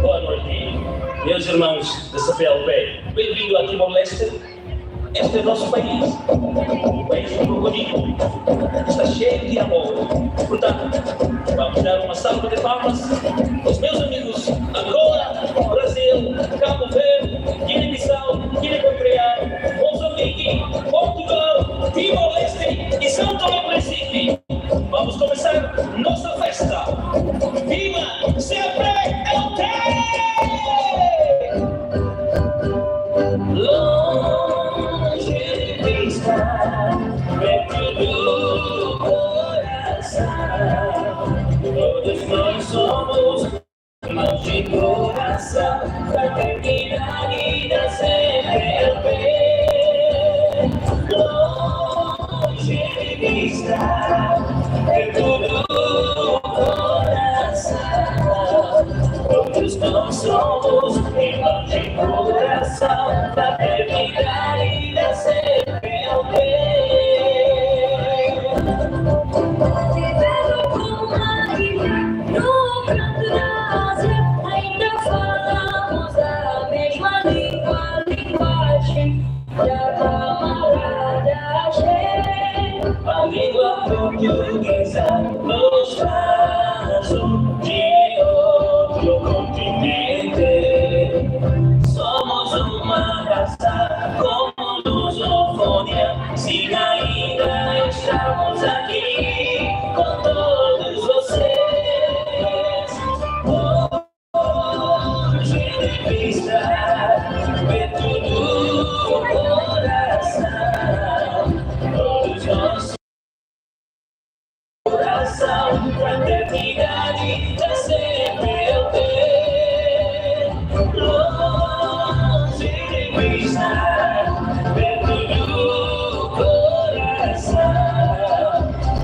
Boa noite, meus irmãos da CPLP. Bem-vindo a Timor-Leste. Este é o nosso país, um país muito bonito, está cheio de amor. Portanto, vamos dar uma salva de palmas aos meus amigos Angola, Brasil, Cabo Verde, Guiné-Bissau, Guiné-Equatorial, Moçambique, Portugal, Timor-Leste e São Tomé e Príncipe. Vamos começar nossa festa. Viva CPLP! Longe de vista, perto do coração, todos nós somos irmãos de coração, fraternidade da CPLP. Longe de vista, perto do coração, todos nós somos irmãos de coração, fraternidade da CPLP. Vivendo como uma ilha no canto da Ásia, ainda falamos a mesma língua, linguagem da camarada cheia. A língua portuguesa nos faz de outro continente. Somos uma raça como lusofônia, se ainda estamos aqui com todos vocês. Hoje de vista, perto do coração, todos nós coração, fraternidade da CPLP. Longe de vista, perto do coração,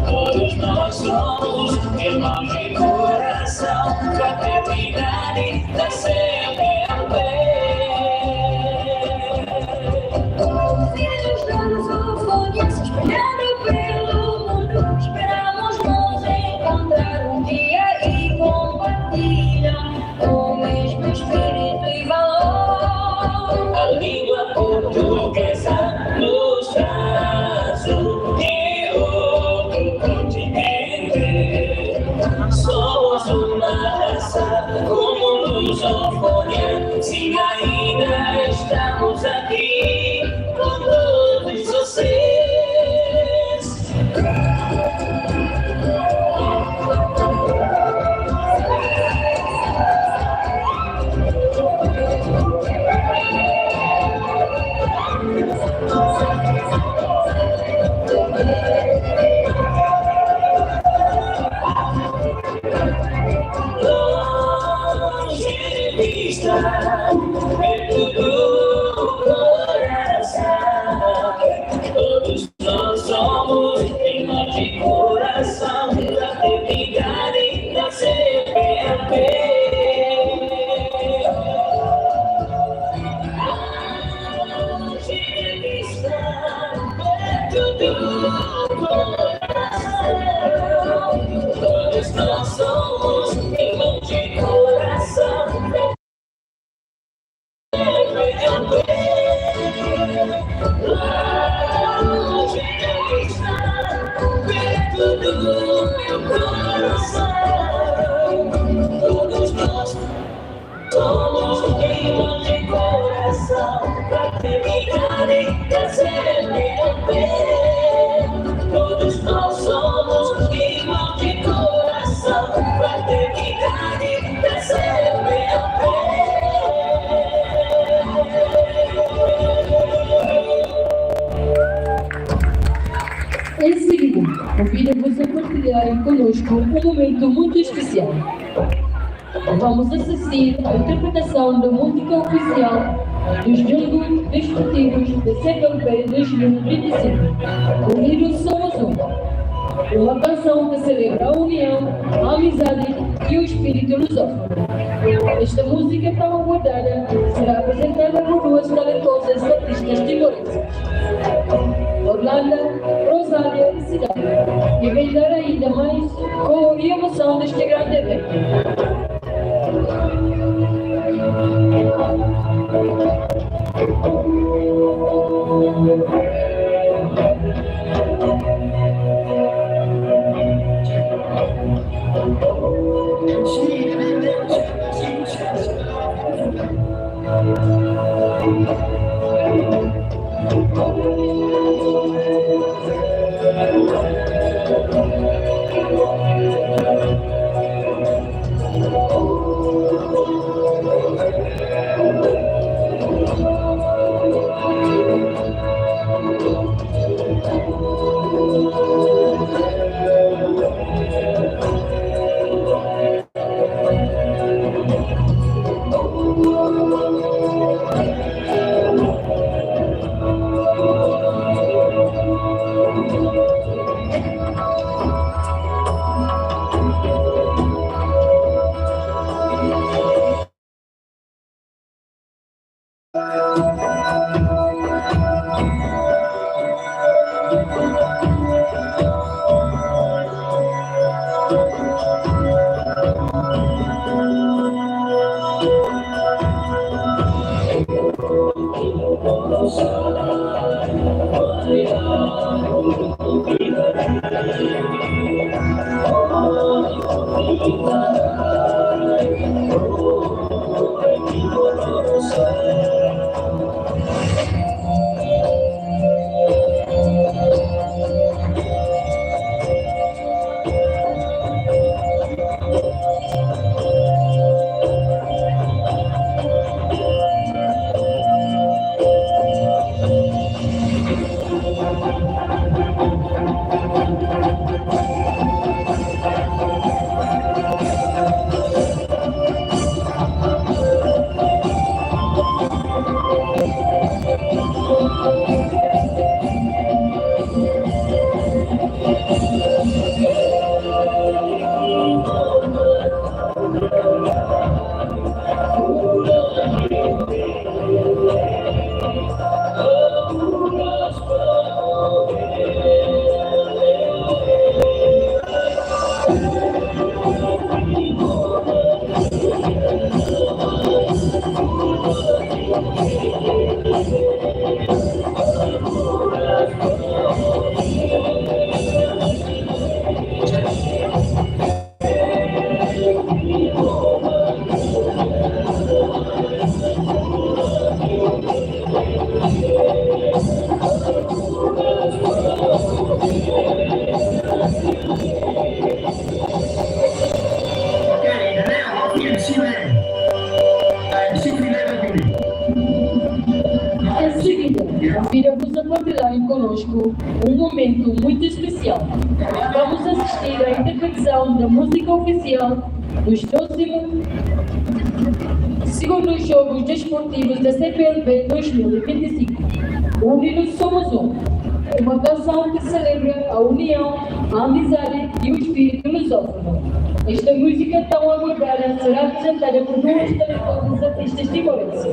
todos nós somos irmãos de coração, fraternidade da CPLP. Filhos da lusofônia se espalhando pelo mundo, esperamos nos encontrar um dia e compartilham o mesmo espírito e valor. A língua portuguesa nos traz de outro continente. Somos uma raça como lusofônia, se ainda estamos aqui com todos vocês. Longe de vista, perto do coração, todos nós somos irmãos de coração, fraternidade da CPLP. Longe de vista, perto do coração, todos nós meu coração. Todos nós somos queimam de coração. Fraternidade pra sempre romper. Todos nós somos queimam de coração. Fraternidade pra sempre romper. Em seguida, convido-vos a partilharem conosco um momento muito especial. Vamos assistir à interpretação da música oficial dos Jogos Desportivos da CPLP 2025, Unidos Somos Um. Uma canção que celebra a união, a amizade e o espírito lusófono. Esta música tão aguardada será apresentada por duas talentosas artistas timorenses, Orlando, Rosália e Cidade, e vem dar ainda mais cor e emoção deste grande evento. Em seguida, convido-vos a partilharem conosco um momento muito especial. Vamos assistir à interpretação da música oficial dos 12º Jogos Desportivos da CPLP 2025, Unidos Somos Um. Uma canção que celebra a união, a amizade e o espírito lusófono. Esta música tão aguardada será apresentada por duas talentosas artistas timorenses.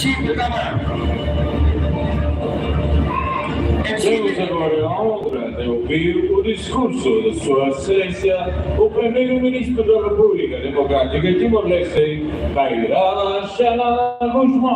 sempre da mão. Temos agora a honra de ouvir o discurso da Sua Excelência, o Primeiro-Ministro da República Democrática de Timor-Leste, Kaira Shana Guzmán.